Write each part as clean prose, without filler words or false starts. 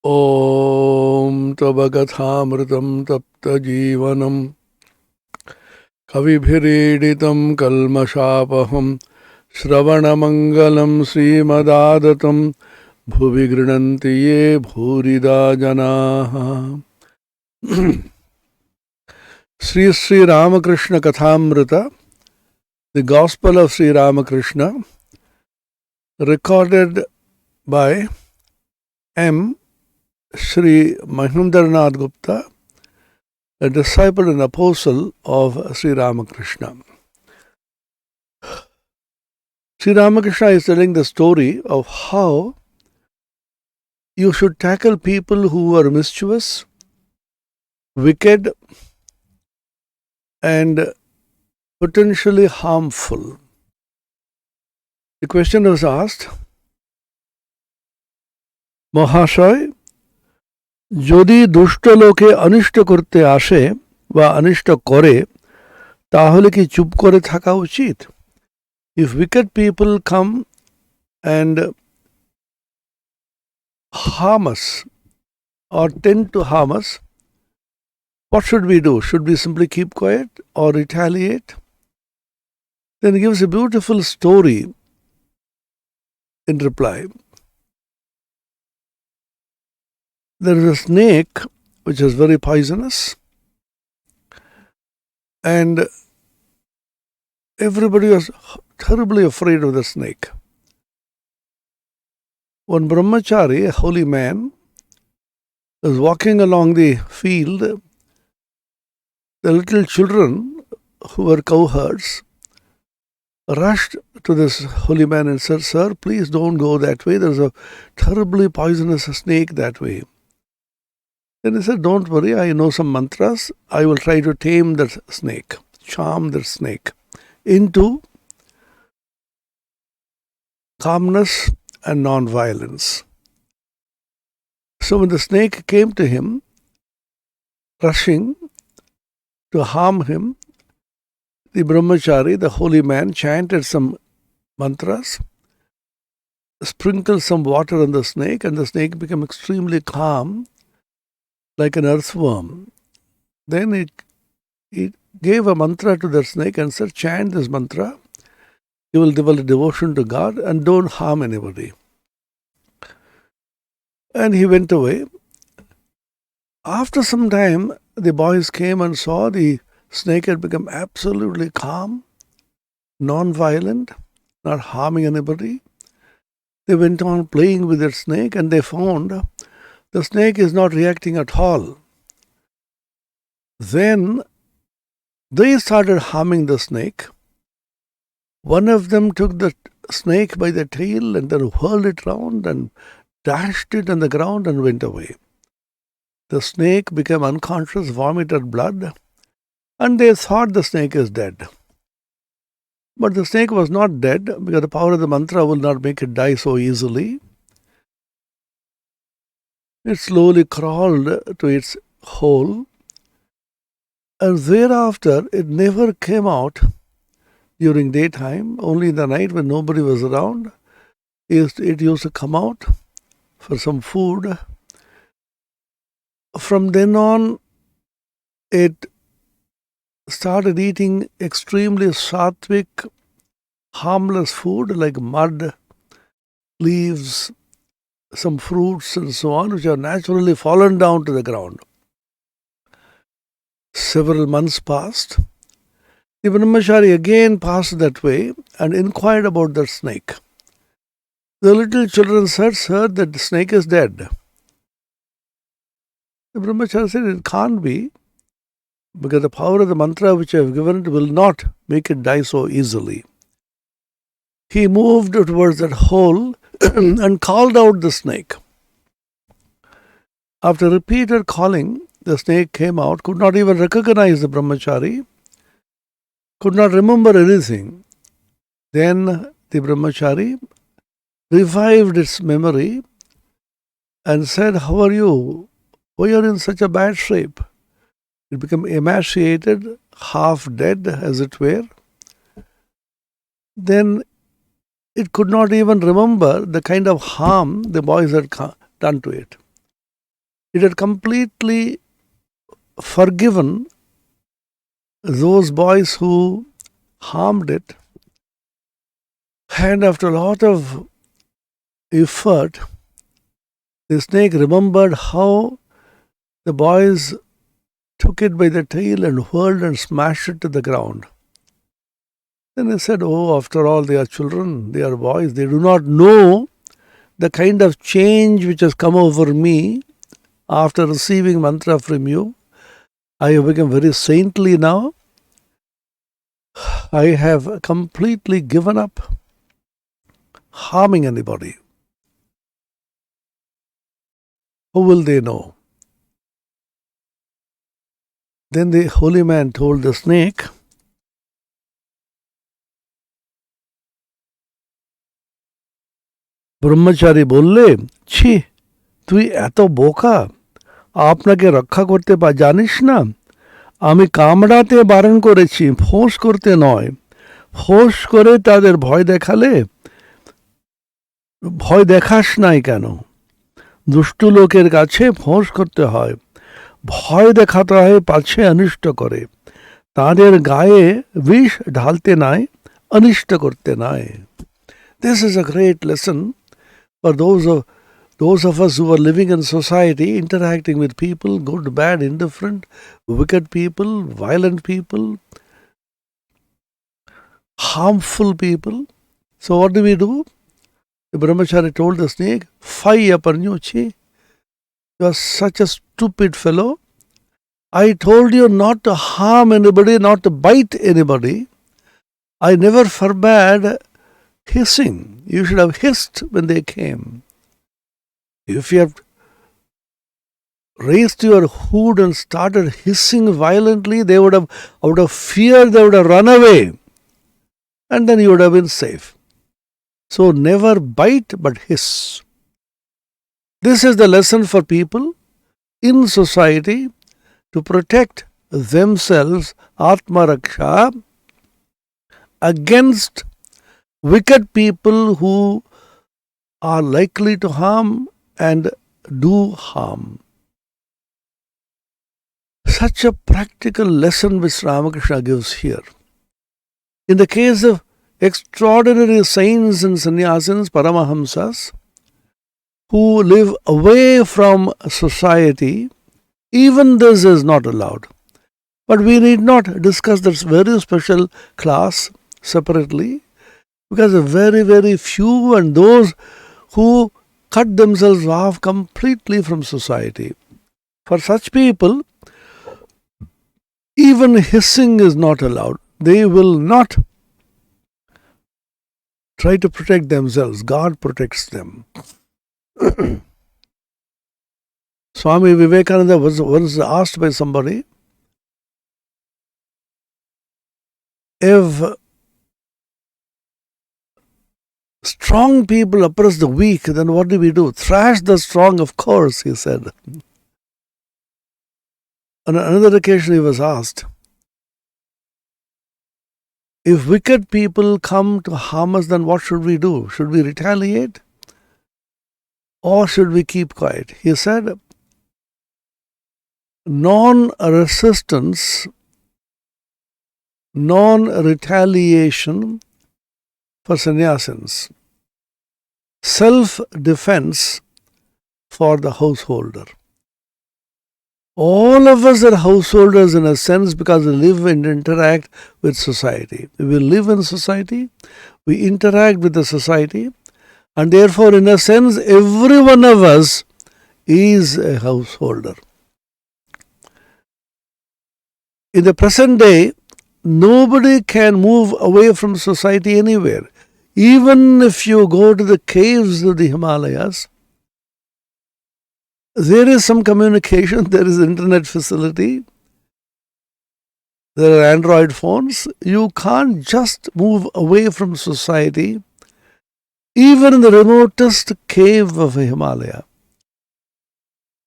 Om Tava Kathamritam Tapta Jeevanam Kavibhiriditam Kalmashapaham Shravanamangalam Srimadaadatam Bhuvi Grinanti Ye Bhurida Janaha. Sri Ramakrishna Kathamrita, the Gospel of Sri Ramakrishna, recorded by M. Sri Mahendranath Gupta, a disciple and apostle of Sri Ramakrishna. Sri Ramakrishna is telling the story of how you should tackle people who are mischievous, wicked, and potentially harmful. The question was asked, Mahashaya, যদি দুষ্ট লোকে অনিষ্ট করতে আসে বা অনিষ্ট করে তাহলে কি চুপ করে থাকা উচিত? If wicked people come and harm us or tend to harm us, what should we do? Should we simply keep quiet or retaliate? Then he gives a beautiful story in reply. There is a snake which is very poisonous, and everybody was terribly afraid of the snake. One brahmachari, a holy man, was walking along the field. The little children, who were cowherds, rushed to this holy man and said, "Sir, please don't go that way. There's a terribly poisonous snake that way." Then he said, "Don't worry, I know some mantras. I will try to tame that snake, charm that snake into calmness and non-violence." So when the snake came to him, rushing to harm him, the brahmachari, the holy man, chanted some mantras, sprinkled some water on the snake, and the snake became extremely calm, like an earthworm. Then he gave a mantra to the snake and said, "Chant this mantra. You will develop devotion to God and don't harm anybody." And he went away. After some time, the boys came and saw the snake had become absolutely calm, non-violent, not harming anybody. They went on playing with that snake, and they found the snake is not reacting at all. Then they started harming the snake. One of them took the snake by the tail and then whirled it round and dashed it on the ground and went away. The snake became unconscious, vomited blood, and they thought the snake is dead. But the snake was not dead, because the power of the mantra will not make it die so easily. It slowly crawled to its hole, and thereafter it never came out during daytime. Only in the night, when nobody was around, it used to come out for some food. From then on, it started eating extremely sattvic, harmless food like mud, leaves, some fruits and so on, which are naturally fallen down to the ground. Several months passed. The brahmachari again passed that way and inquired about the snake. The little children said, "Sir, that the snake is dead." The brahmachari said, "It can't be, because the power of the mantra which I have given it will not make it die so easily." He moved towards that hole and called out the snake. After repeated calling, the snake came out, could not even recognize the brahmachari, could not remember anything. Then the brahmachari revived its memory and said, "How are you? Why are you in such a bad shape?" It became emaciated, half dead, as it were. Then it could not even remember the kind of harm the boys had done to it. It had completely forgiven those boys who harmed it. And after a lot of effort, the snake remembered how the boys took it by the tail and whirled and smashed it to the ground. Then he said, "Oh, after all, they are children, they are boys, they do not know the kind of change which has come over me after receiving mantra from you. I have become very saintly now. I have completely given up harming anybody. How will they know?" Then the holy man told the snake, ব্রহ্মচারী বললে, ছি, তুই এত বোকা, আপনাকে রক্ষা করতে জানিস না? আমি কামড়াতে বারণ করেছি, ফোঁস করতে নয়। ফোঁস করে তাদের ভয় দেখালে ভয় দেখাস নাই কেন? দুষ্টু লোকের কাছে ফোঁস করতে হয়, ভয় দেখাতে হয় পাছে অনিষ্ট করে। তাদের গায়ে বিষ ঢালতে নাই, অনিষ্ট করতে নাই। This is a great lesson for those of us who are living in society, interacting with people, good, bad, indifferent, wicked people, violent people, harmful people. So what do we do? The brahmachari told the snake, "Fai aparnyuchi, you are such a stupid fellow. I told you not to harm anybody, not to bite anybody. I never forbade hissing. You should have hissed when they came. If you have raised your hood and started hissing violently, they would have, out of fear, they would have run away. And then you would have been safe. So never bite but hiss." This is the lesson for people in society to protect themselves, Atma Raksha, against wicked people who are likely to harm and do harm. Such a practical lesson which Ramakrishna gives here. In the case of extraordinary saints and sannyasins, Paramahamsas, who live away from society, even this is not allowed. But we need not discuss this very special class separately, because very, very few, and those who cut themselves off completely from society. For such people, even hissing is not allowed. They will not try to protect themselves. God protects them. Swami Vivekananda was once asked by somebody, if strong people oppress the weak, then what do we do? Thrash the strong, of course, he said. On another occasion he was asked, if wicked people come to harm us, then what should we do? Should we retaliate? Or should we keep quiet? He said, non-resistance, non-retaliation for sannyasins, self-defense for the householder. All of us are householders in a sense because we live and interact with society. We live in society, we interact with the society, and therefore, in a sense, every one of us is a householder. In the present day, nobody can move away from society anywhere. Even if you go to the caves of the Himalayas, there is some communication, there is internet facility, there are Android phones. You can't just move away from society, even in the remotest cave of a Himalaya.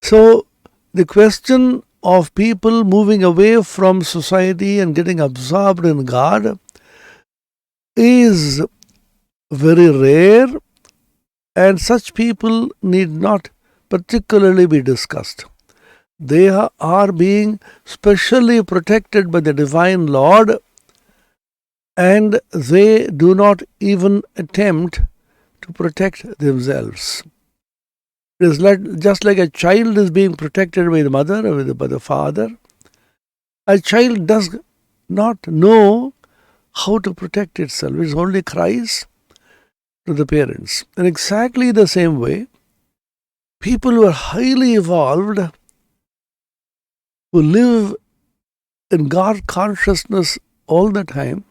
So, the question of people moving away from society and getting absorbed in God is very rare, and such people need not particularly be discussed. They are being specially protected by the Divine Lord, and they do not even attempt to protect themselves. It is just like a child is being protected by the mother or by the father. A child does not know how to protect itself. It only cries to the parents. In exactly the same way, people who are highly evolved, who live in God consciousness all the time,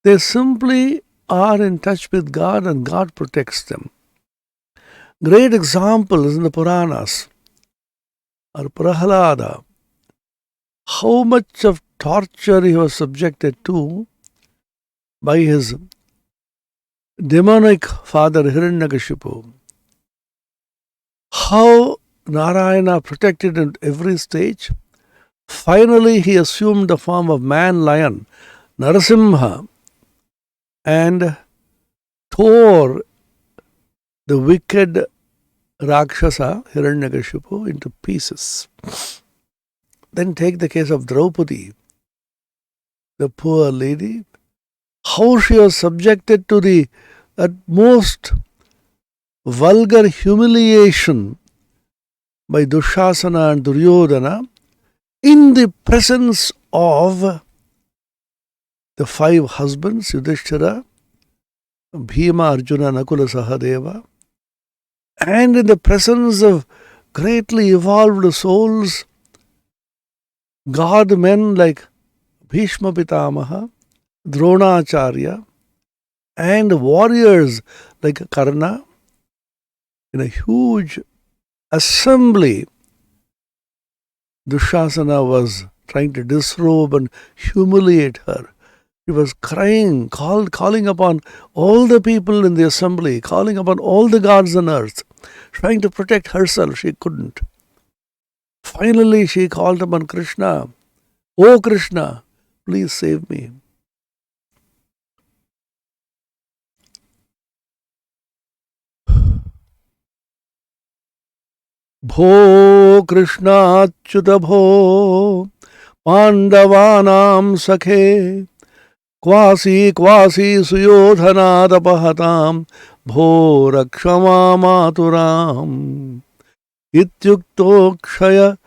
they simply are in touch with God and God protects them. Great examples in the Puranas are Prahalada, how much of torture he was subjected to by his demonic father Hiranyakashipu. How Narayana protected him at every stage. Finally, he assumed the form of man-lion, Narasimha, and tore the wicked Rakshasa, Hiranyakashipu, into pieces. Then take the case of Draupadi, the poor lady, how she was subjected to the most vulgar humiliation by Dushasana and Duryodhana in the presence of the 5 husbands, Yudhishthira, Bhima, Arjuna, Nakula, Sahadeva, and in the presence of greatly evolved souls, God men like Bhishma Pitamaha, Dronacharya, and warriors like Karna. In a huge assembly, Dushasana was trying to disrobe and humiliate her. She was crying, calling upon all the people in the assembly, calling upon all the gods on earth, trying to protect herself. She couldn't. Finally, she called upon Krishna. Oh Krishna, please save me. Bho Krishna Achyuta Bho Pandavanam Sakhe Kwasi Suyodhanadapahatam Bho Rakshama Maturam Ityukto Kshaya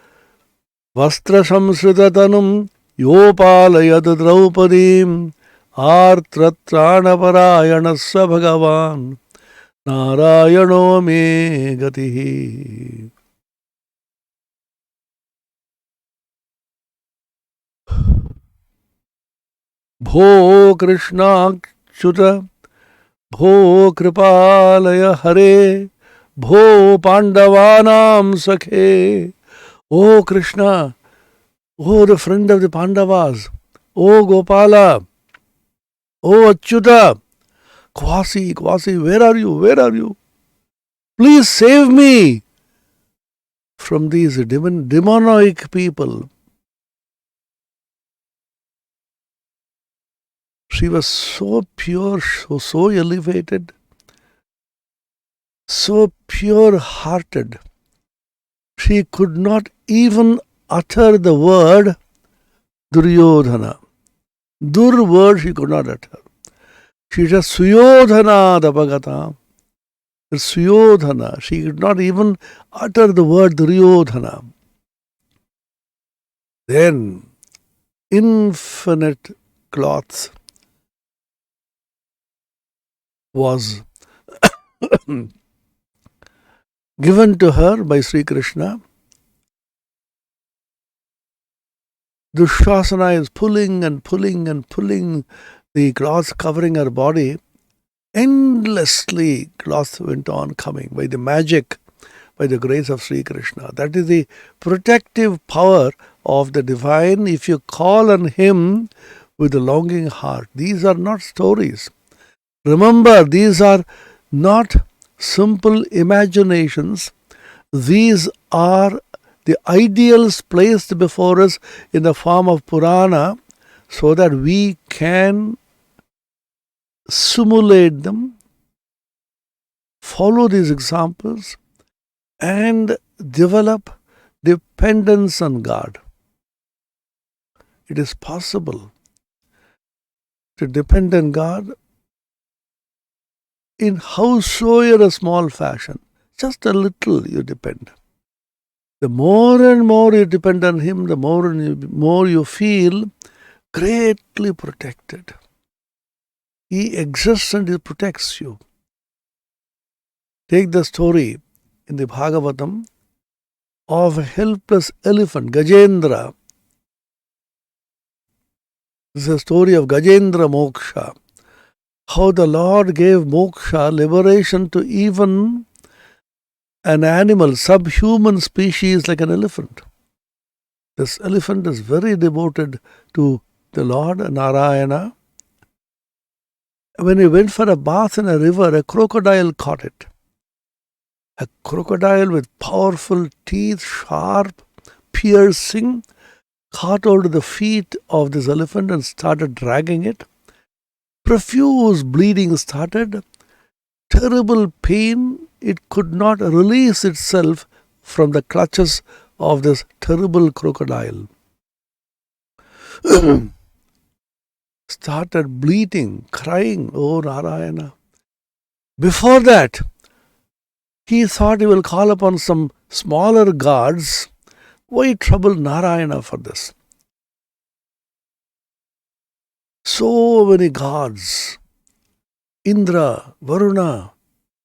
Vastra Samsritatanum Yopalayad Draupadim Artratranaparayana Bhagavan Narayano Me Gatihi. Bho Krishna Achyuta Bho Kripalaya Hare Bho Pandavanam Sakhe. Oh Krishna, oh the friend of the Pandavas, oh Gopala, oh Achyuta, Kwasi, where are you? Where are you? Please save me from these demonic people. She was so pure, so elevated, so pure-hearted. She could not even utter the word Duryodhana. Dur word she could not utter. She just Suyodhana Dabhagata. Suyodhana. She could not even utter the word Duryodhana. Then infinite cloth was given to her by Sri Krishna. Dushasana is pulling the cloth covering her body. Endlessly cloth went on coming by the magic, by the grace of Sri Krishna. That is the protective power of the divine if you call on him with a longing heart. These are not stories. Remember, these are not simple imaginations. These are the ideals placed before us in the form of Purana so that we can simulate them, follow these examples, and develop the dependence on God. It is possible to depend on God in howsoever a small fashion. Just a little you depend. The more and more you depend on Him, the more you feel greatly protected. He exists and He protects you. Take the story in the Bhagavatam of a helpless elephant, Gajendra. This is a story of Gajendra Moksha. How the Lord gave moksha, liberation, to even an animal, subhuman species like an elephant. This elephant is very devoted to the Lord Narayana. When he went for a bath in a river, a crocodile caught it. A crocodile with powerful teeth, sharp, piercing, caught hold of the feet of this elephant and started dragging it. Profuse bleeding started. Terrible pain. It could not release itself from the clutches of this terrible crocodile. Started bleating, crying, "Oh Narayana." Before that, he thought he will call upon some smaller gods. Why trouble Narayana for this? So many gods. Indra, Varuna,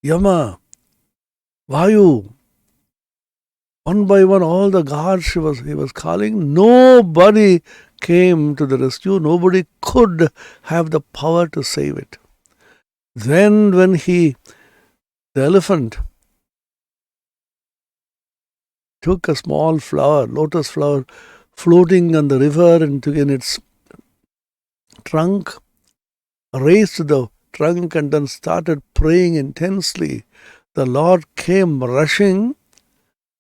Yama, Vayu. One by one, all the gods he was calling. Nobody came to the rescue. Nobody could have the power to save it. Then when the elephant, took a small flower, lotus flower, floating on the river in its trunk, raised the trunk and then started praying intensely, the Lord came rushing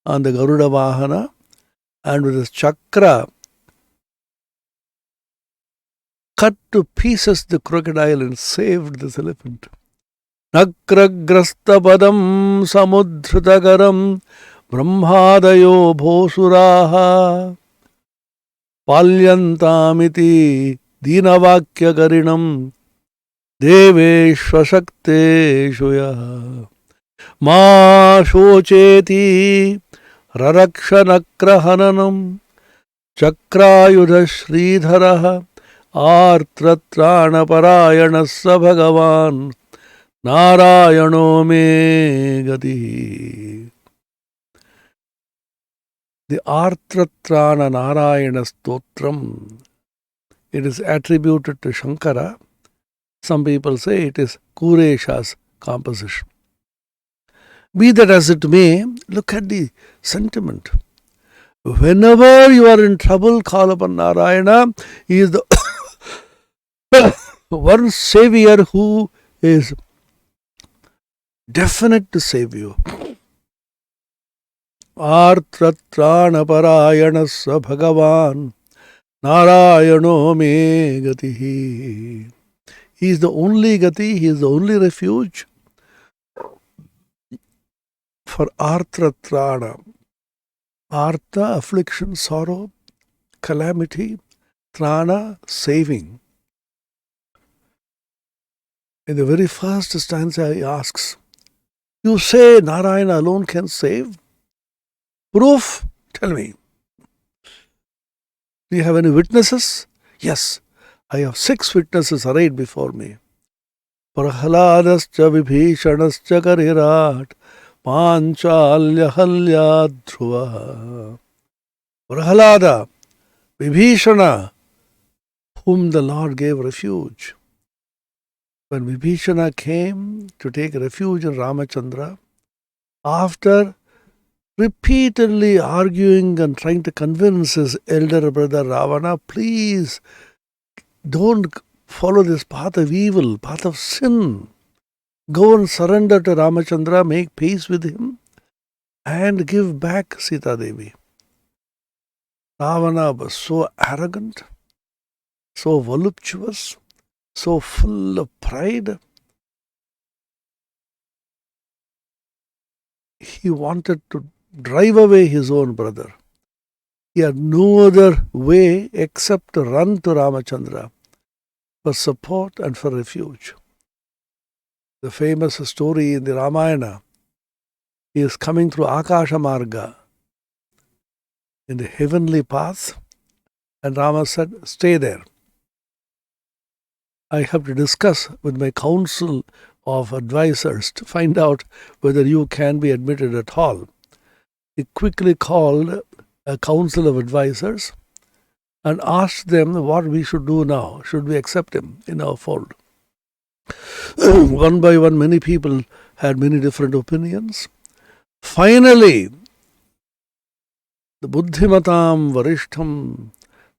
on the Garuda Vahana and with his chakra cut to pieces the crocodile and saved this elephant. Nakragrasta padam samudhrutagaram brahmadayo bhosuraha palyantamiti dinavakya garinam deveshvashakteshu yaha ma shocheti rarakshanakra chakrayudha sridharaha artratranaparayana bhagavan narayano me gati. The Artratrana Narayana Stotram, it is attributed to Shankara. Some people say it is Kuresha's composition. Be that as it may, look at the sentiment. Whenever you are in trouble, call upon Narayana. He is the one savior who is definite to save you. Artratranaparayana bhagavan narayano me gatihi. He is the only gati, he is the only refuge for artratrana. Artha, affliction, sorrow, calamity. Trana, saving. In the very first stanza he asks, you say Narayana alone can save? Proof? Tell me. Do you have any witnesses? Yes, I have 6 witnesses arrayed before me. Prahaladascha vibhishanascha karirat panchalya halya dhruva. Prahalada, Vibhishana, whom the Lord gave refuge. When Vibhishana came to take refuge in Ramachandra, after repeatedly arguing and trying to convince his elder brother Ravana, please don't follow this path of evil, path of sin. Go and surrender to Ramachandra, make peace with him, and give back Sita Devi. Ravana was so arrogant, so voluptuous, so full of pride. He wanted to drive away his own brother. He had no other way except to run to Ramachandra for support and for refuge. The famous story in the Ramayana, he is coming through Akasha Marga in the heavenly path, and Rama said, stay there. I have to discuss with my council of advisors to find out whether you can be admitted at all. He quickly called a council of advisors and asked them what we should do now. Should we accept him in our fold? One by one, many people had many different opinions. Finally, the Buddhimatam Varishtham,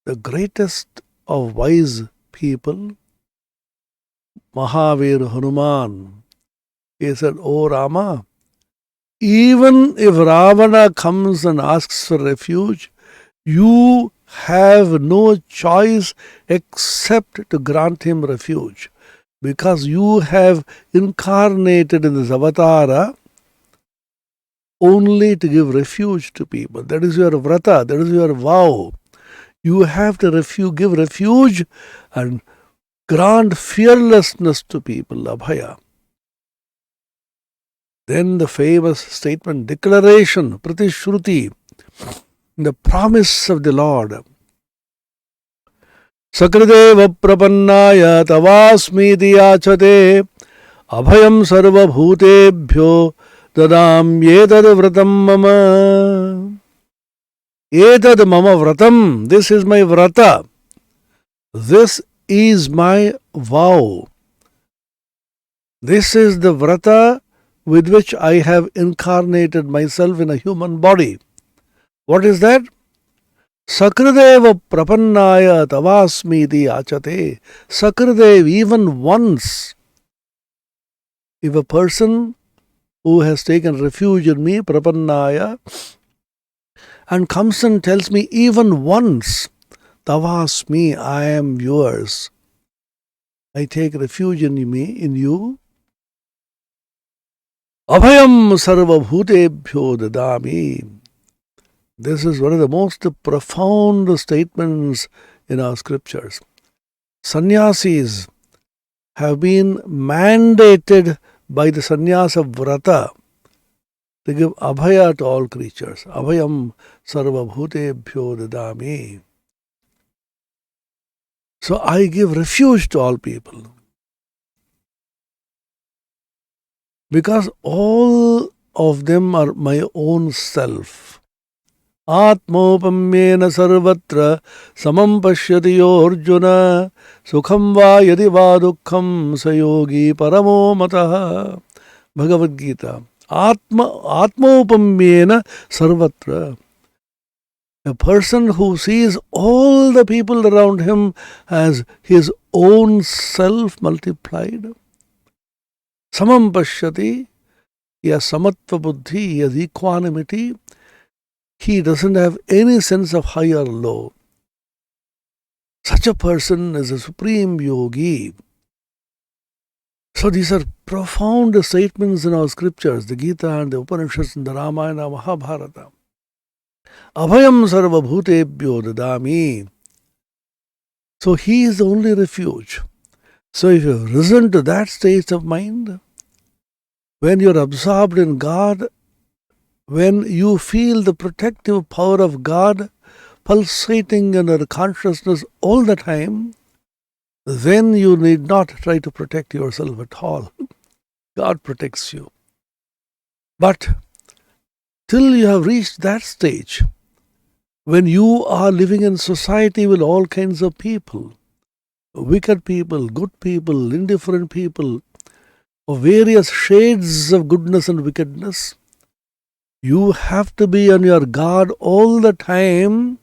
the greatest of wise people, Mahavir Hanuman, he said, "O Rama, even if Ravana comes and asks for refuge, you have no choice except to grant him refuge, because you have incarnated in this avatara only to give refuge to people. That is your vrata, that is your vow. You have to give refuge and grant fearlessness to people, abhaya." Then the famous statement, declaration, pratishruti, the promise of the Lord. Sakrideva prapannaya tavasmi diyachate abhayam sarva bhutebhyo dadam yetad vratam mama. Etad mama vratam, this is my vrata. This is my vow. This is the vrata with which I have incarnated myself in a human body. What is that? Sakrideva prapannaya tavasmiti achate. Sakridev, even once, if a person who has taken refuge in me, prapannaya, and comes and tells me even once, tavasmi, I am yours, I take refuge in me, in you, abhayam sarva bhutebhyo dadami. This is one of the most profound statements in our scriptures. Sannyasis have been mandated by the sannyasa vrata to give abhaya to all creatures. Abhayam sarva bhutebhyo dadami. So I give refuge to all people. Because all of them are my own self. Atmopamyena sarvatra samam pashyati yorjuna sukham va yadi va dukkham sayogi paramo mataha. Bhagavad Gita. Atmopamyena sarvatra. A person who sees all the people around him as his own self multiplied. Samam pashyati, he has samatva buddhi, he has equanimity. He doesn't have any sense of high or low. Such a person is a supreme yogi. So these are profound statements in our scriptures, the Gita and the Upanishads and the Ramayana, Mahabharata. Abhayam sarva bhutebhyo dadami. So he is the only refuge. So if you have risen to that state of mind, when you are absorbed in God, when you feel the protective power of God pulsating in your consciousness all the time, then you need not try to protect yourself at all. God protects you. But till you have reached that stage, when you are living in society with all kinds of people, wicked people, good people, indifferent people, of various shades of goodness and wickedness, you have to be on your guard all the time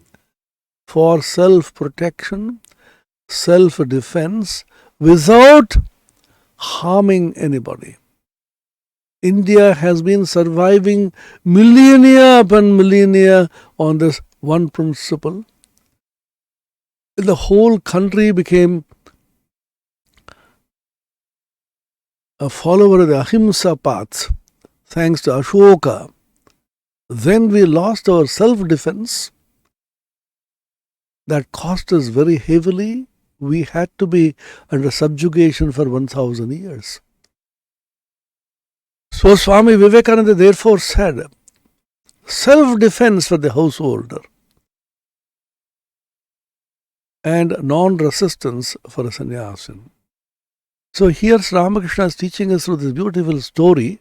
for self-protection, self-defense, without harming anybody. India has been surviving millennia upon millennia on this one principle. The whole country became a follower of the Ahimsa path, thanks to Ashoka. Then we lost our self-defense that cost us very heavily. We had to be under subjugation for 1000 years. So Swami Vivekananda therefore said, self-defense for the householder and non-resistance for a sannyasin. So here Ramakrishna is teaching us through this beautiful story,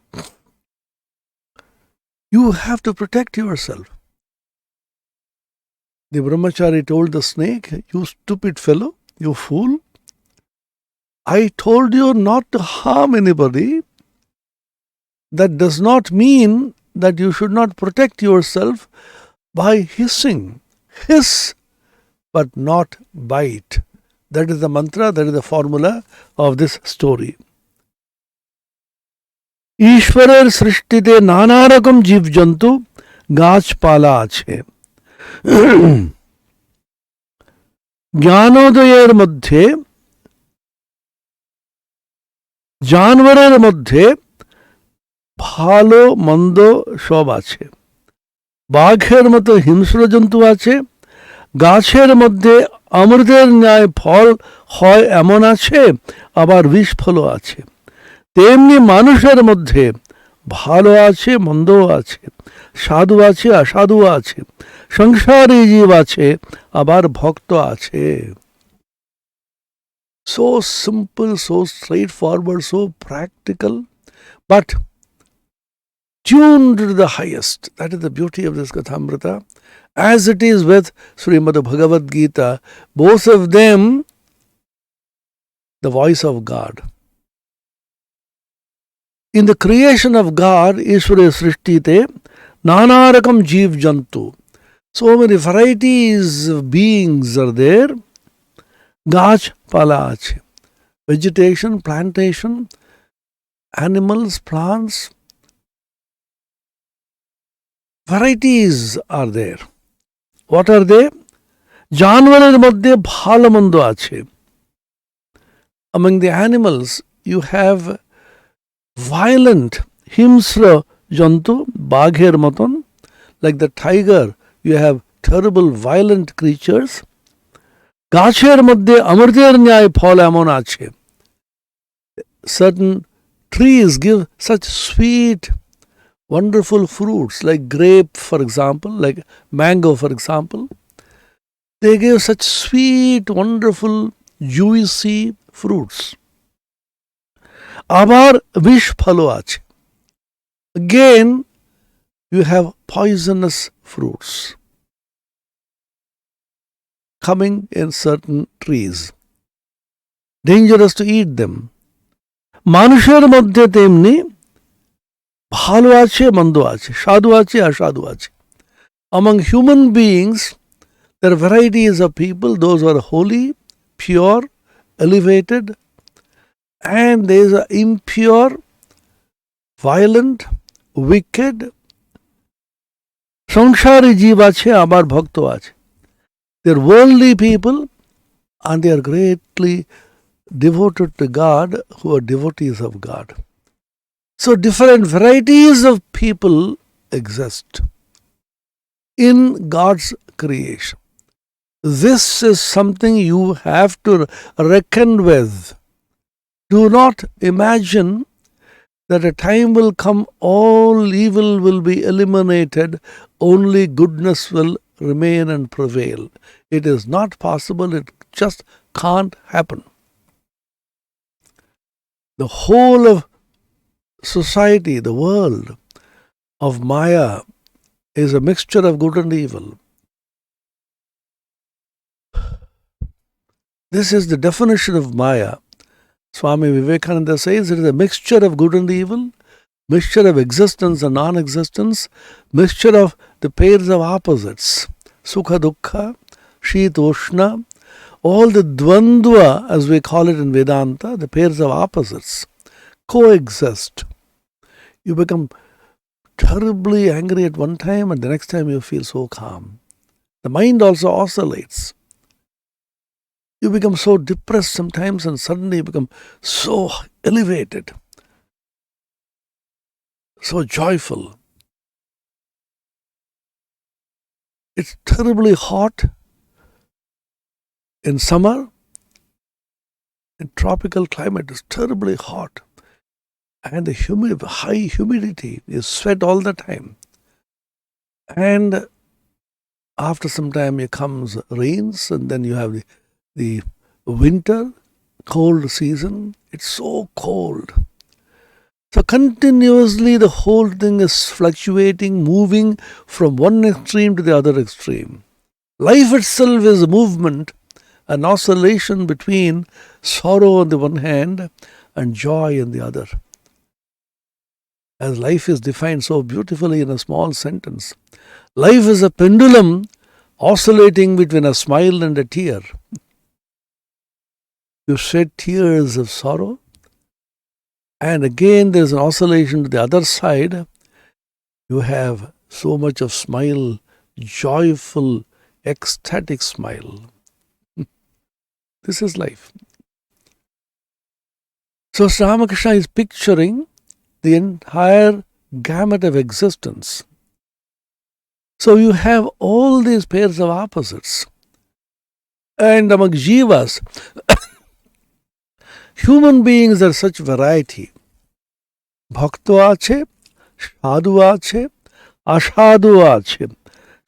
you have to protect yourself. The brahmachari told the snake, you stupid fellow, you fool, I told you not to harm anybody. That does not mean that you should not protect yourself by hissing. Hiss, but not bite. That is the mantra, that is the formula of this story. ईश्वरेर सृष्टिते नाना रकम जीव जंतु गाछपाला आछे ज्ञानोदयेर मध्य जानवरेर मध्य भालो मंदो सब आछे Bagher मतो हिंस्र जंतु आछे गाछेर मध्य अमृतेर न्याय फल हय एमन आछे आबार विष फलो आछे तेमनि मानुषेर मध्य भालो आछे मंदो आछे साधु आछे असाधु आछे संसारी जीव आछे आबार भक्त आछे. So simple, so straightforward, so practical, but tuned to the highest. That is the beauty of this Kathamrita. As it is with Srimad Bhagavad Gita, both of them, the voice of God. In the creation of God, Ishvara Srishtite, Nana Rakam Jeev Jantu. So many varieties of beings are there. Gach Pala Ache. Vegetation, plantation, animals, plants, varieties are there. What are they? Janvarer madhye bhalamando ache. Among the animals, you have violent himsra jantu, bagher matan, like the tiger, you have terrible violent creatures. Gacher madhye amrter nyay phal amon ache. Certain trees give such sweet, wonderful fruits, like grape, for example, like mango, for example. They give such sweet, wonderful, juicy fruits. Abar vish phalo ache. Again, you have poisonous fruits coming in certain trees. Dangerous to eat them. Manusher madhye temni bhalo ache, mando ache, sadhu ache, asadhu ache. Among human beings, there are varieties of people, those who are holy, pure, elevated, and there is impure, violent, wicked. Samsari jeev ache, abar bhakto ache. They are worldly people and they are greatly devoted to God, who are devotees of God. So different varieties of people exist in God's creation. This is something you have to reckon with. Do not imagine that a time will come all evil will be eliminated, only goodness will remain and prevail. It is not possible, it just can't happen. The whole of society, the world of Maya is a mixture of good and evil. This is the definition of Maya. Swami Vivekananda says it is a mixture of good and evil, mixture of existence and non-existence, mixture of the pairs of opposites, Sukha Dukkha, Shit Ushna, all the Dvandva, as we call it in Vedanta, the pairs of opposites, coexist. You become terribly angry at one time and the next time you feel so calm. The mind also oscillates. You become so depressed sometimes and suddenly you become so elevated, so joyful. It's terribly hot In summer, in tropical climate, it's terribly hot. And the high humidity, you sweat all the time. And after some time, it comes rains, and then you have the winter, cold season. It's so cold. So continuously the whole thing is fluctuating, moving from one extreme to the other extreme. Life itself is a movement, an oscillation between sorrow on the one hand and joy on the other. As life is defined so beautifully in a small sentence, life is a pendulum oscillating between a smile and a tear. You shed tears of sorrow, and again there is an oscillation to the other side. You have so much of smile, joyful, ecstatic smile. This is life. So Sri Ramakrishna is picturing the entire gamut of existence. So you have all these pairs of opposites. And among jivas, human beings are such variety. Bhakto ache, sadhu ache, ashadhu ache,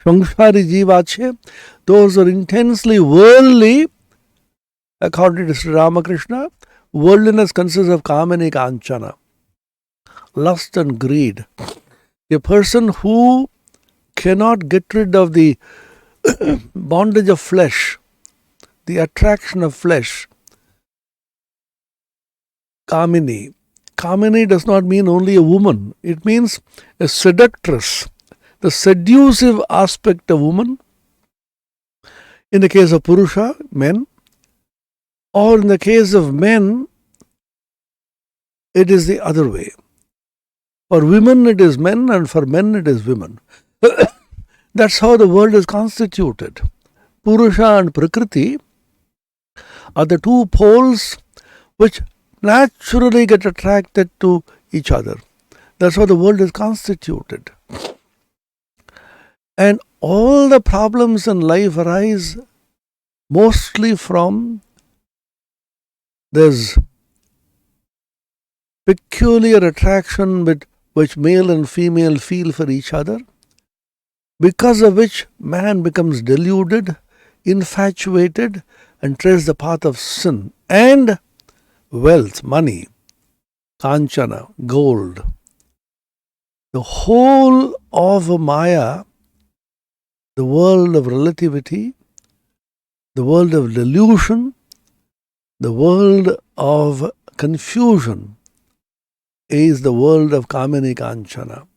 samsari jiva ache. Those are intensely worldly. According to Sri Ramakrishna, worldliness consists of kamani kanchana, lust and greed. A person who cannot get rid of the bondage of flesh, the attraction of flesh, kamini. Kamini does not mean only a woman. It means a seductress, the seductive aspect of woman. In the case of Purusha, men, or in the case of men, it is the other way. For women it is men, and for men it is women. That's how the world is constituted. Purusha and Prakriti are the two poles which naturally get attracted to each other. That's how the world is constituted. And all the problems in life arise mostly from this peculiar attraction which male and female feel for each other, because of which man becomes deluded, infatuated, and treads the path of sin. And wealth, money, kanchana, gold. The whole of Maya, the world of relativity, the world of delusion, the world of confusion, is the world of kamini kanchana,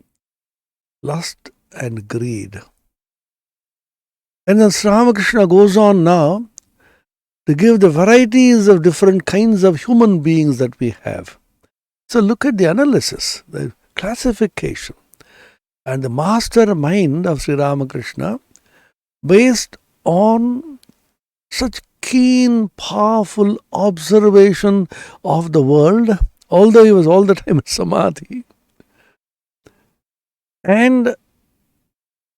lust and greed. And then Sri Ramakrishna goes on now to give the varieties of different kinds of human beings that we have. So look at the analysis, the classification, and the mastermind of Sri Ramakrishna, based on such keen, powerful observation of the world, although he was all the time in samadhi, and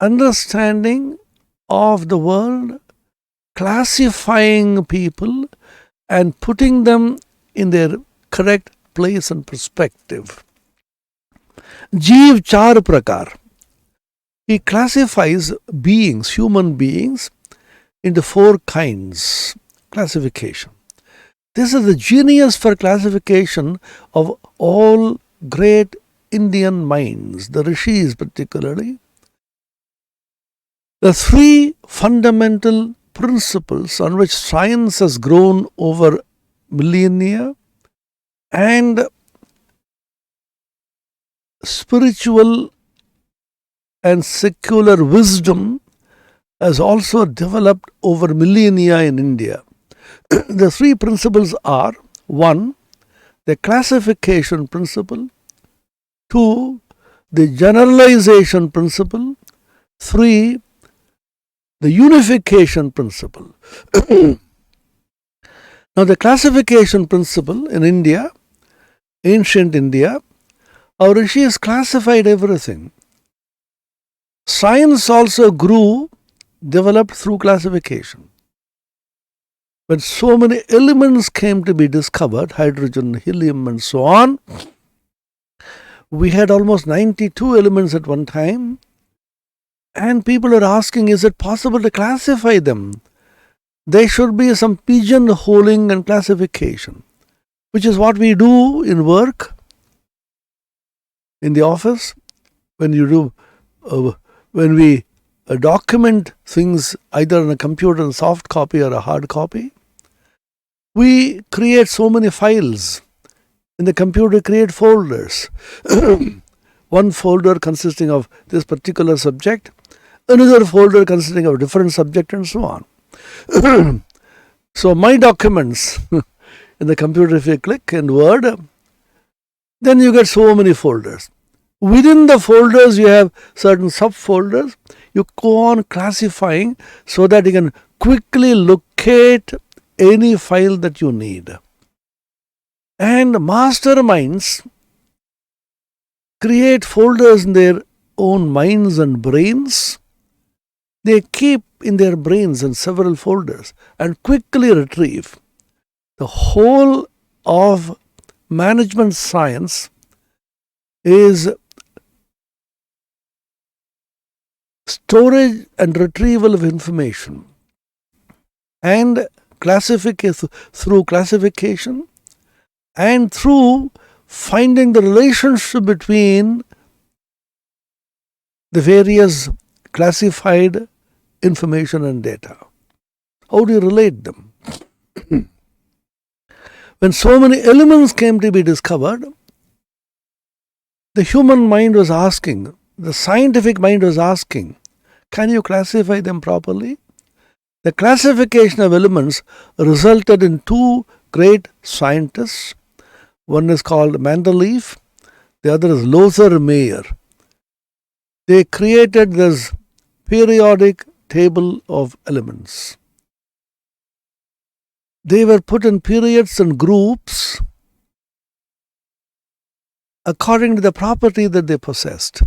understanding of the world, classifying people and putting them in their correct place and perspective. Jeev char prakar. He classifies beings, human beings, into four kinds. Classification. This is the genius for classification of all great Indian minds, the rishis particularly. The three fundamental principles on which science has grown over millennia and spiritual and secular wisdom has also developed over millennia in India. The three principles are: 1, the classification principle; 2, the generalization principle; 3, the unification principle. Now, the classification principle in India, ancient India, our rishis classified everything. Science also grew, developed through classification. when so many elements came to be discovered, hydrogen, helium, and so on, we had almost 92 elements at one time, and people are asking, is it possible to classify them? There should be some pigeonholing and classification, which is what we do in work, in the office, when we document things either on a computer in soft copy or a hard copy. We create so many files. In the computer, create folders. One folder consisting of this particular subject, another folder consisting of a different subject, and so on. So my documents in the computer, if you click in Word, then you get so many folders. Within the folders, you have certain subfolders. You go on classifying so that you can quickly locate any file that you need. And masterminds create folders in their own minds and brains. They keep in their brains in several folders and quickly retrieve. The whole of management science is storage and retrieval of information and classification, through classification and through finding the relationship between the various classified information and data. How do you relate them? When so many elements came to be discovered, the human mind was asking, the scientific mind was asking, can you classify them properly? The classification of elements resulted in two great scientists. One is called Mendeleev, the other is Lothar Meyer. They created this periodic table of elements. They were put in periods and groups according to the property that they possessed.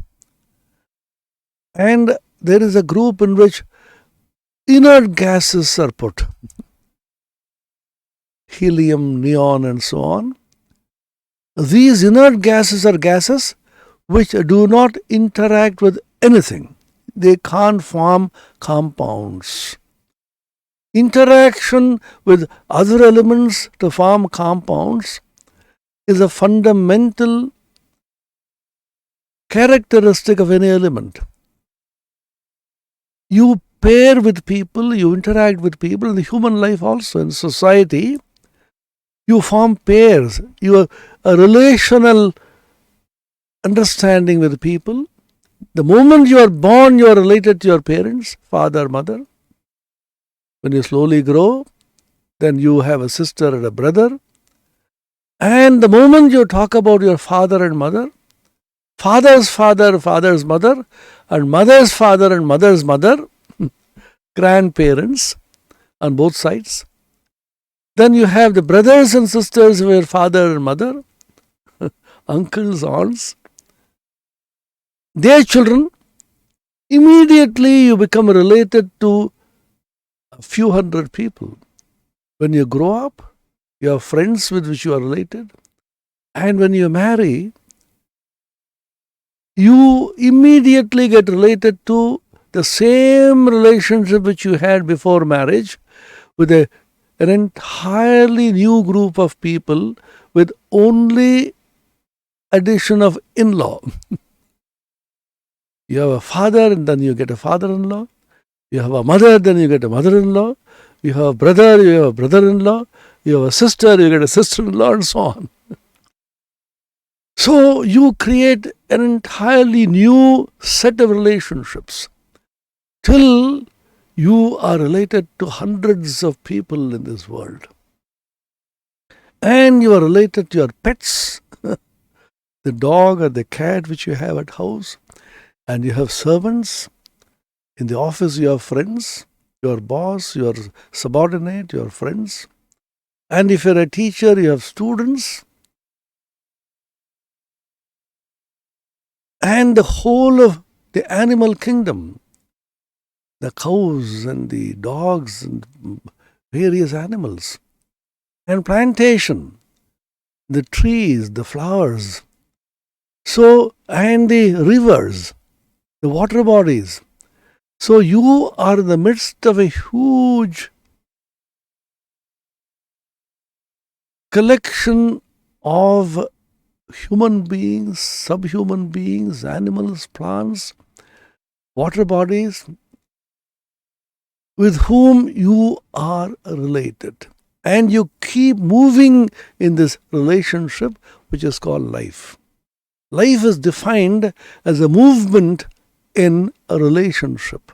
And there is a group in which inert gases are put. Helium, neon, and so on. These inert gases are gases which do not interact with anything. They can't form compounds. Interaction with other elements to form compounds is a fundamental characteristic of any element. You pair with people, you interact with people, in the human life also, in society, you form pairs. You have a relational understanding with people. The moment you are born, you are related to your parents, father, mother. When you slowly grow, then you have a sister and a brother. And the moment you talk about your father and mother, father's father, father's mother, and mother's father and mother's mother, grandparents on both sides. Then you have the brothers and sisters of your father and mother, uncles, aunts, their children. Immediately you become related to a few hundred people. When you grow up, you have friends with which you are related. And when you marry, you immediately get related to the same relationship which you had before marriage with an entirely new group of people with only addition of in-law. You have a father and then you get a father-in-law. You have a mother, then you get a mother-in-law. You have a brother, you have a brother-in-law. You have a sister, you get a sister-in-law, and so on. So you create an entirely new set of relationships till you are related to hundreds of people in this world. And you are related to your pets, the dog or the cat which you have at house. And you have servants. In the office you have friends, your boss, your subordinate, your friends. And if you're a teacher, you have students. And the whole of the animal kingdom, the cows and the dogs and various animals, and plantation, the trees, the flowers, so, and the rivers, the water bodies. So you are in the midst of a huge collection of human beings, subhuman beings, animals, plants, water bodies, with whom you are related. And you keep moving in this relationship, which is called life. Life is defined as a movement in a relationship.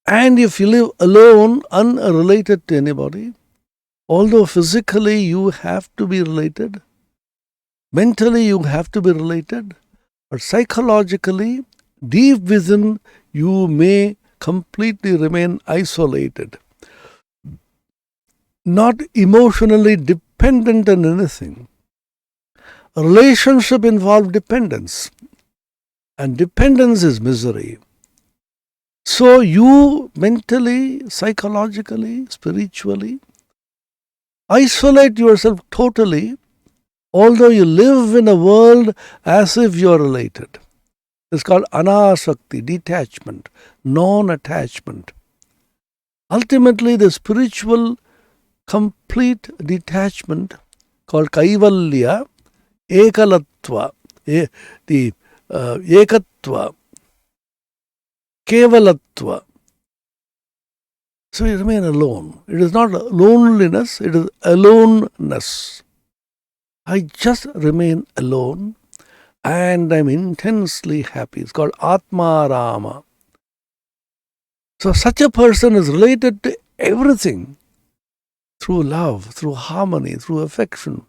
And if you live alone, unrelated to anybody, although physically you have to be related, mentally you have to be related, but psychologically, deep within, you may completely remain isolated, not emotionally dependent on anything. A relationship involves dependence, and dependence is misery. So you mentally, psychologically, spiritually isolate yourself totally, although you live in a world as if you are related. It's called anasakti, detachment, non-attachment. Ultimately, the spiritual complete detachment called kaivalya, ekalatva, the ekatva, kevalatva. So you remain alone. It is not loneliness, it is aloneness. I just remain alone and I'm intensely happy. It's called Atma Rama. So such a person is related to everything through love, through harmony, through affection,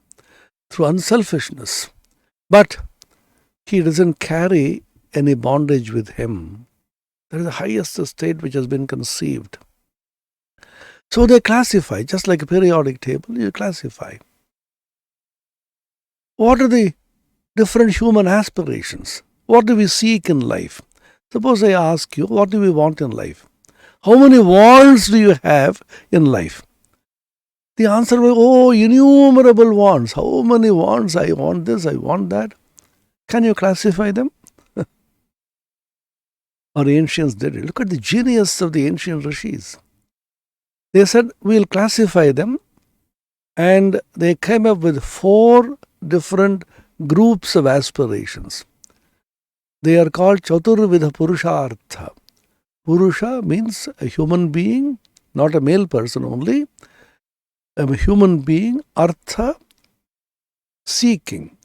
through unselfishness. But he doesn't carry any bondage with him. That is the highest state which has been conceived. So they classify, just like a periodic table, you classify. What are the different human aspirations? What do we seek in life? Suppose I ask you, what do we want in life? How many wants do you have in life? The answer will be, innumerable wants. How many wants? I want this, I want that. Can you classify them? Our ancients did it. Look at the genius of the ancient rishis. They said, we'll classify them, and they came up with 4 different groups of aspirations. They are called Chaturvidha Purushartha. Purusha means a human being, not a male person only. A human being, Artha, seeking.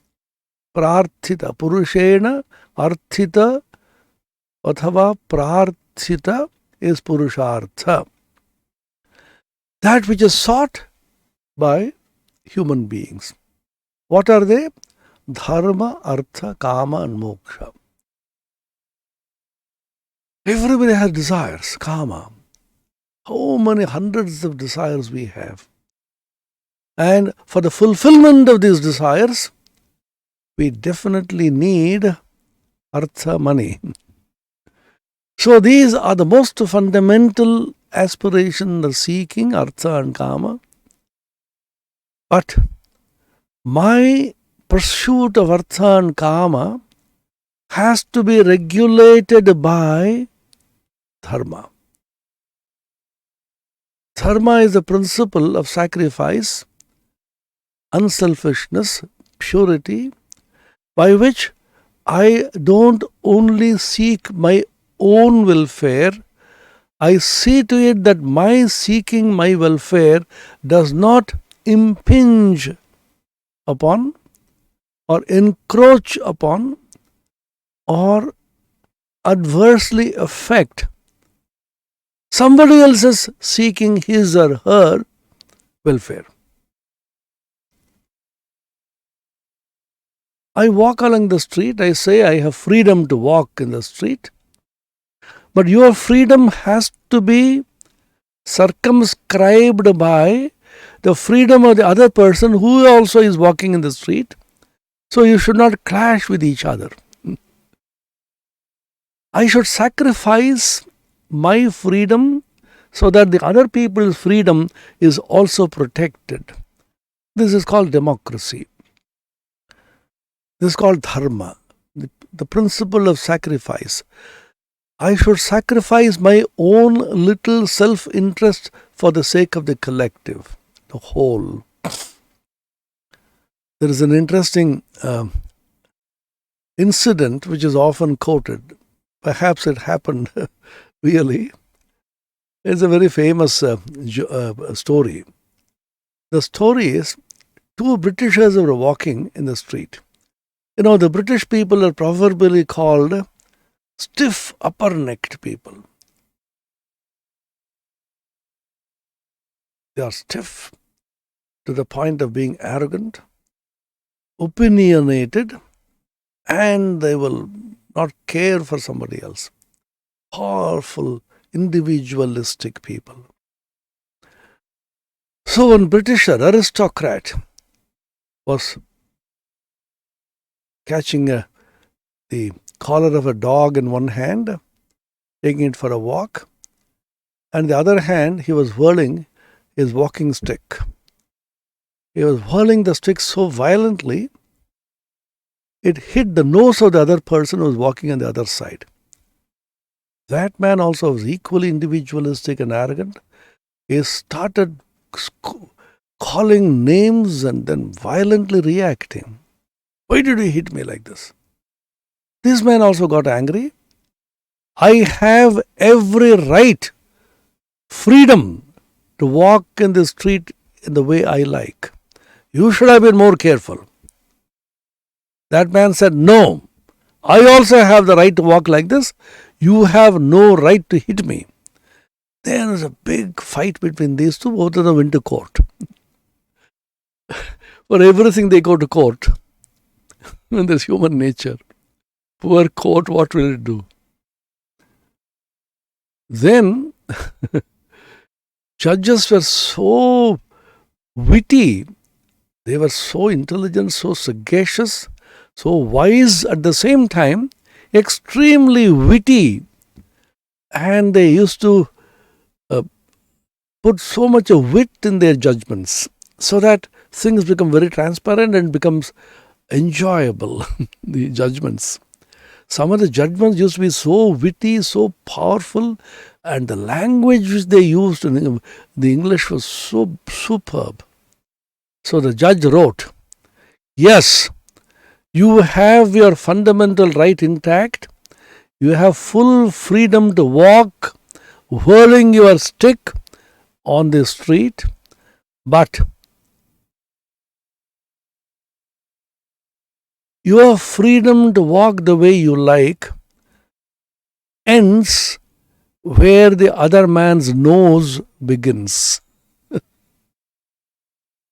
Prarthita, Purushena, Arthita, Athava Prarthita is Purushartha. That which is sought by human beings. What are they? Dharma, Artha, Kama and Moksha. Everybody has desires, Kama. How many hundreds of desires we have. And for the fulfillment of these desires, we definitely need Artha, money. So these are the most fundamental aspiration of seeking, Artha and Kama. But my pursuit of Artha and Kama has to be regulated by Dharma. Dharma is the principle of sacrifice, unselfishness, purity, by which I don't only seek my own welfare, I see to it that my seeking my welfare does not impinge upon or encroach upon or adversely affect somebody else's seeking his or her welfare. I walk along the street, I say I have freedom to walk in the street, but your freedom has to be circumscribed by the freedom of the other person who also is walking in the street. So you should not clash with each other. I should sacrifice my freedom so that the other people's freedom is also protected. This is called democracy. This is called dharma, the principle of sacrifice. I should sacrifice my own little self-interest for the sake of the collective, the whole. There is an interesting incident which is often quoted. Perhaps it happened really. It's a very famous story. The story is two Britishers were walking in the street. You know, the British people are proverbially called stiff upper-necked people. They are stiff to the point of being arrogant, opinionated, and they will not care for somebody else. Powerful, individualistic people. So one British aristocrat was catching the collar of a dog in one hand, taking it for a walk, and the other hand he was whirling his walking stick. He was whirling the stick so violently, it hit the nose of the other person who was walking on the other side. That man also was equally individualistic and arrogant. He started calling names and then violently reacting. Why did you hit me like this? This man also got angry. I have every right, freedom to walk in the street in the way I like. You should have been more careful. That man said, no, I also have the right to walk like this. You have no right to hit me. There was a big fight between these two. Both of them went to court. For everything they go to court. And there's human nature. Poor court, what will it do? Then, judges were so witty. They were so intelligent, so sagacious, so wise at the same time, extremely witty. And they used to put so much of wit in their judgments so that things become very transparent and becomes enjoyable, the judgments. Some of the judgments used to be so witty, so powerful, and the language which they used in the English was so superb. So the judge wrote, yes, you have your fundamental right intact. You have full freedom to walk, whirling your stick on the street, but your freedom to walk the way you like ends where the other man's nose begins.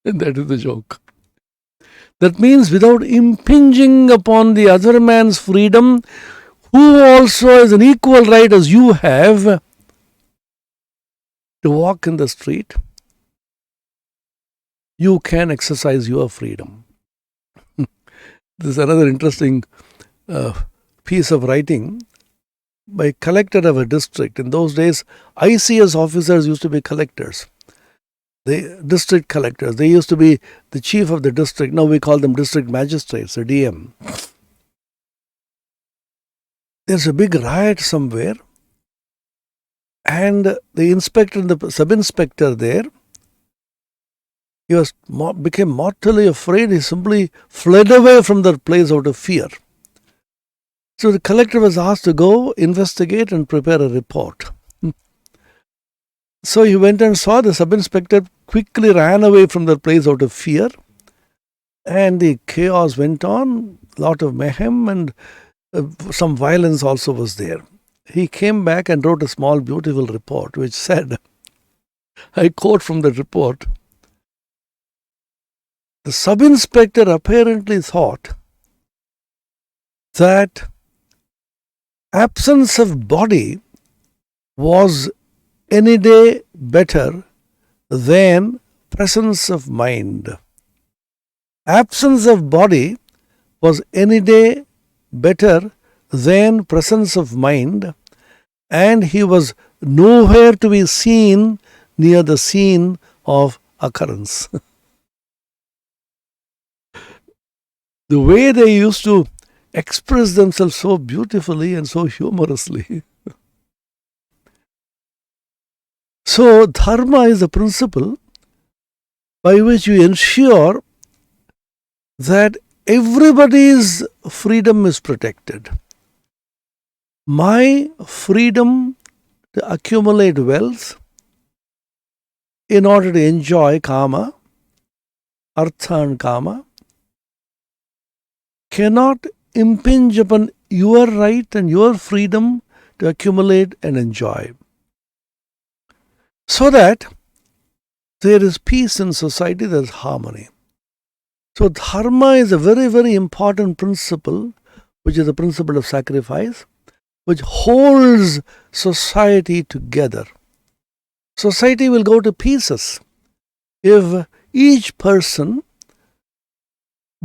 And that is the joke. That means without impinging upon the other man's freedom, who also has an equal right as you have to walk in the street, you can exercise your freedom. This is another interesting piece of writing by a collector of a district. In those days, ICS officers used to be collectors. The district collectors. They used to be the chief of the district. Now we call them district magistrates, a DM. There's a big riot somewhere, and the inspector and the sub-inspector there, he became mortally afraid. He simply fled away from that place out of fear. So the collector was asked to go investigate and prepare a report. So he went and saw the sub-inspector quickly ran away from the place out of fear, and the chaos went on, a lot of mayhem, and some violence also was there. He came back and wrote a small beautiful report which said, I quote from the report, the sub-inspector apparently thought that absence of body was any day better than presence of mind. Absence of body was any day better than presence of mind, and he was nowhere to be seen near the scene of occurrence. The way they used to express themselves so beautifully and so humorously. So, dharma is the principle by which you ensure that everybody's freedom is protected. My freedom to accumulate wealth in order to enjoy kama, artha and kama, cannot impinge upon your right and your freedom to accumulate and enjoy. So that there is peace in society, there is harmony. So dharma is a very, very important principle, which is the principle of sacrifice, which holds society together. Society will go to pieces if each person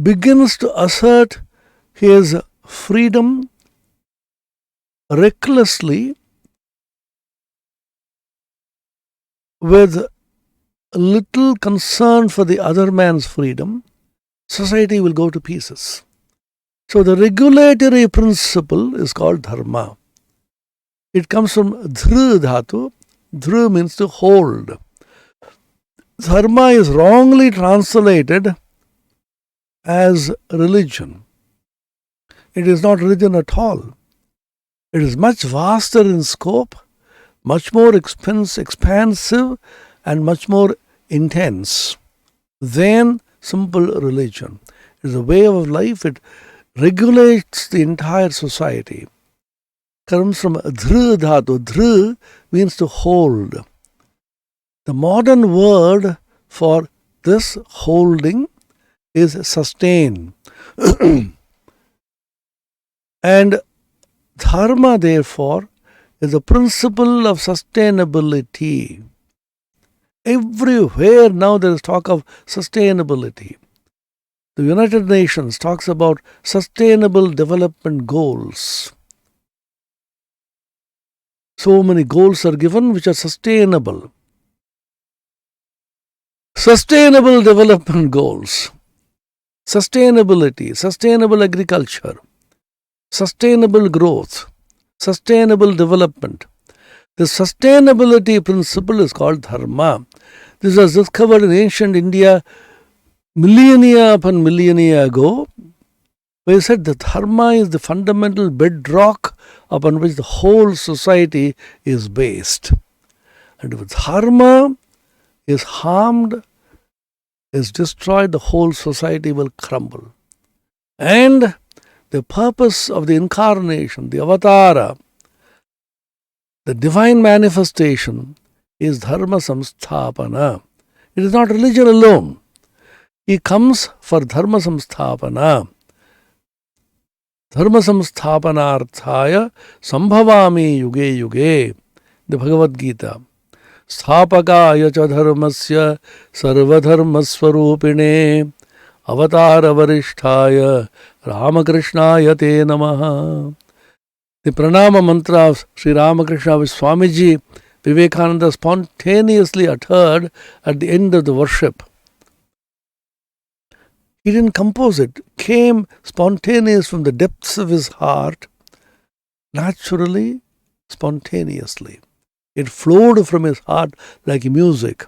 begins to assert his freedom recklessly with little concern for the other man's freedom. Society will go to pieces. So the regulatory principle is called dharma. It comes from dhru dhatu. Dhru means to hold. Dharma is wrongly translated as religion. It is not religion at all. It is much vaster in scope, much more expansive and much more intense than simple religion. It is a way of life. It regulates the entire society. Comes from dhru dhatu. Dhru means to hold. The modern word for this holding is sustain. And dharma, therefore, is a principle of sustainability. Everywhere now there is talk of sustainability. The United Nations talks about sustainable development goals. So many goals are given which are sustainable. Sustainable development goals, sustainability, sustainable agriculture, sustainable growth, sustainable development. The sustainability principle is called dharma. This was discovered in ancient India millennia upon millennia ago, where he said that dharma is the fundamental bedrock upon which the whole society is based. And if dharma is harmed, is destroyed, the whole society will crumble. And the purpose of the incarnation, the avatara, the divine manifestation is dharma samsthapana. It is not religion alone. He comes for dharma samsthapana. Dharma samsthapanarthaya sambhavami yuge yuge. The Bhagavad Gita. Sthapakaya cha dharmasya sarvadharmaswarupine avatara varishtaya Ramakrishnaya te namaha. The pranama mantra of Sri Ramakrishna, which Swamiji Vivekananda spontaneously uttered at the end of the worship. He didn't compose it. It came spontaneous from the depths of his heart, naturally, spontaneously. It flowed from his heart like music.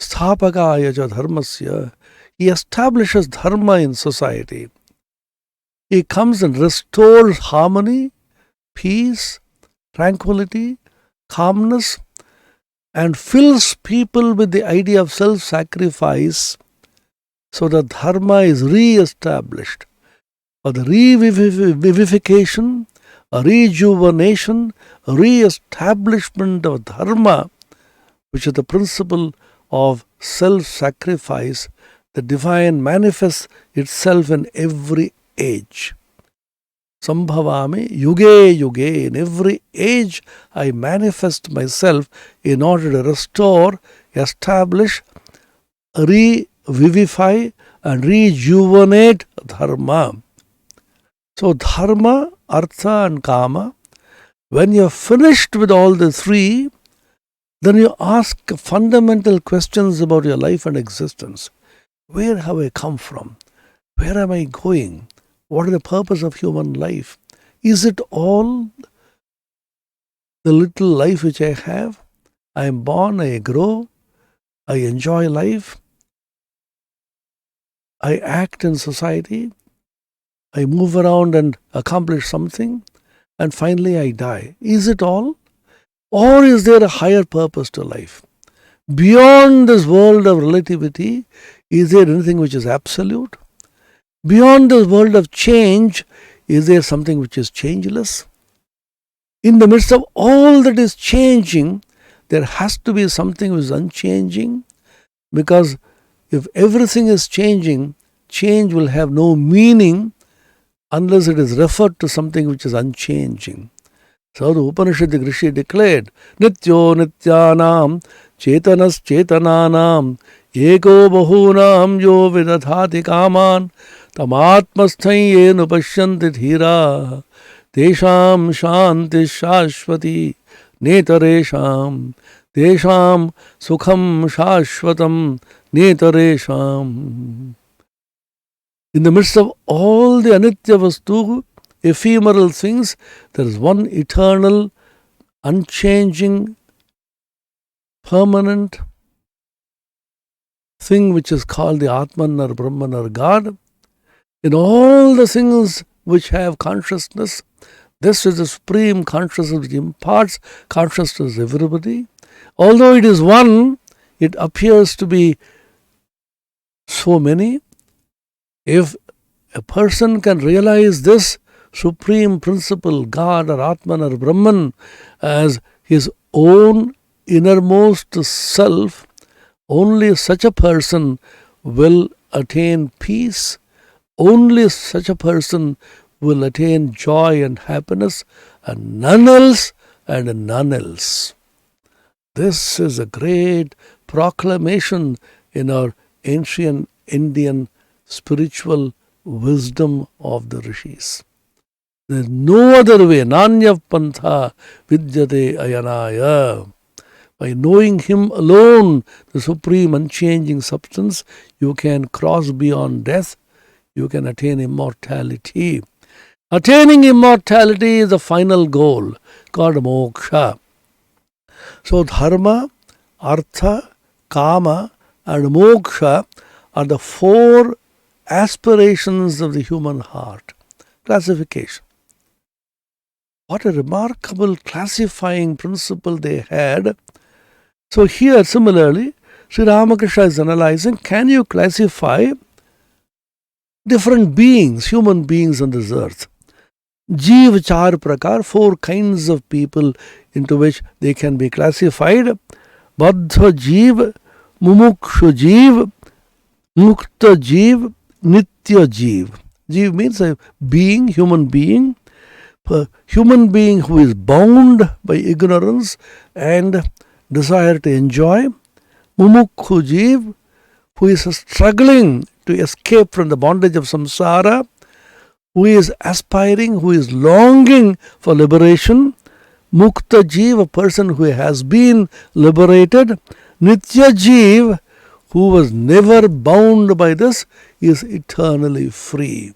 Sthapakaya cha dharmasya. He establishes dharma in society. He comes and restores harmony, peace, tranquility, calmness, and fills people with the idea of self-sacrifice so that dharma is re-established. For the revivification, a rejuvenation, a re-establishment of dharma, which is the principle of self-sacrifice, the divine manifests itself in every age. Sambhavami yuge yuge. In every age I manifest myself in order to restore, establish, revivify and rejuvenate dharma. So dharma, artha and kama, When you're finished with all the three, then you ask fundamental questions about your life and existence. Where have I come from? Where am I going? What is the purpose of human life? Is it all the little life which I have? I am born, I grow, I enjoy life, I act in society, I move around and accomplish something, and finally I die. Is it all? Or is there a higher purpose to life? Beyond this world of relativity, is there anything which is absolute? Beyond this world of change, is there something which is changeless? In the midst of all that is changing, there has to be something which is unchanging, because if everything is changing, change will have no meaning unless it is referred to something which is unchanging. So the Upanishadic Rishi declared, Nityo Nityanam Chetanas Chetananam Eko Bahunam Yo Vidadhati Kaman Tamatmasthai Yenu Pashyanti Dhira Tesham Shanti Shashvati Netaresham Tesham Sukham Shashvatam Netaresham. In the midst of all the anitya vastu, ephemeral things, there is one eternal, unchanging, permanent thing which is called the Atman or Brahman or God. In all the things which have consciousness, this is the supreme consciousness which imparts consciousness to everybody. Although it is one, it appears to be so many. If a person can realize this supreme principle, God or Atman or Brahman, as his own innermost self, only such a person will attain peace. Only such a person will attain joy and happiness, and none else and none else. This is a great proclamation in our ancient Indian spiritual wisdom of the rishis. There is no other way. Nanya pantha vidyate ayanaya. By knowing him alone, the supreme unchanging substance, you can cross beyond death. You can attain immortality. Attaining immortality is the final goal, called moksha. So dharma, artha, kama and moksha are the four aspirations of the human heart. Classification. What a remarkable classifying principle they had. So here similarly, Sri Ramakrishna is analyzing, can you classify different beings, human beings on this earth? Jeev char prakar, four kinds of people into which they can be classified. Baddha jeev, mumukshu jeev, mukta jeev, nitya jeev. Jeev means a being, human being. A human being who is bound by ignorance and desire to enjoy. Mumukhu jeev, who is struggling to escape from the bondage of samsara, who is aspiring, who is longing for liberation. Mukta jeev, a person who has been liberated. Nitya jeev, who was never bound by this, is eternally free.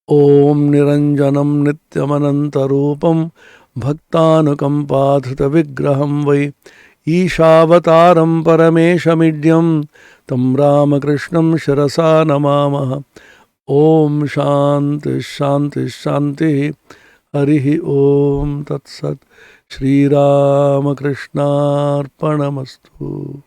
Om Niranjanam Nityamanantarupam Bhaktanukampaadhrita Vigraham Vai Ishavataram Parameshamidyam Tam Ramakrishnam Shirasa Namamaha. Om Shanti Shanti Shanti Harihi Om Tat Sat Shri Ramakrishna Arpanamastu.